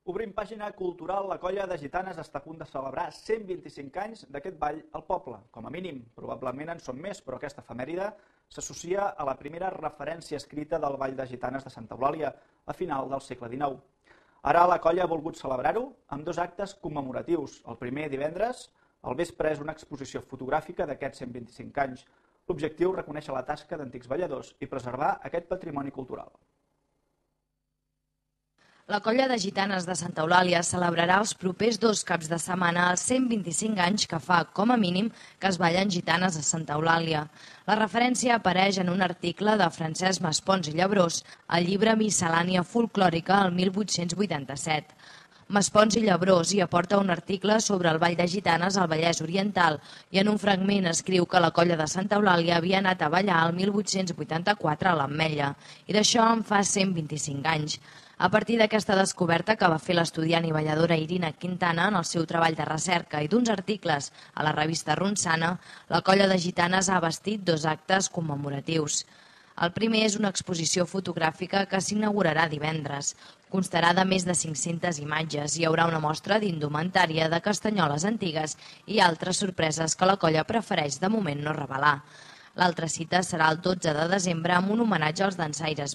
Obrim pàgina cultural, la colla de gitanes està a punt de celebrar 125 anys d'aquest ball al poble. Com a mínim, probablement en són més, però aquesta efemèride s'associa a la primera referència escrita del ball de gitanes de Santa Eulàlia a final del segle XIX. Ara la colla ha volgut celebrar-ho amb dos actes commemoratius. El primer divendres, al vespre, és una exposició fotogràfica d'aquests 125 anys. L'objectiu és reconèixer la tasca d'antics balladors i preservar aquest patrimoni cultural. La colla de gitanes de Santa Eulàlia celebrarà els propers 2 caps de setmana els 125 anys que fa, com a mínim, que es ballen gitanes a Santa Eulàlia. La referència apareix en un article de Francesc Maspons i Llabrós al llibre Miscel·lània folclòrica el 1887. Maspons i Llabrós hi aporta un article sobre el ball de gitanes al Vallès Oriental i en un fragment escriu que la colla de Santa Eulàlia havia anat a ballar el 1884 a l'Ametlla i d'això en fa 125 anys. A partir d'aquesta descoberta que va fer l'estudiant i balladora Irina Quintana en el seu treball de recerca i d'uns articles a la revista Ronçana, la colla de gitanes ha bastit 2 actes commemoratius. El primer és una exposició fotogràfica que s'inaugurarà divendres. Constarà de més de 500 imatges. Hi haurà una mostra d'indumentària de castanyoles antigues i altres sorpreses que la colla prefereix de moment no revelar. L'altra cita serà el 12 de desembre amb un homenatge als dansaires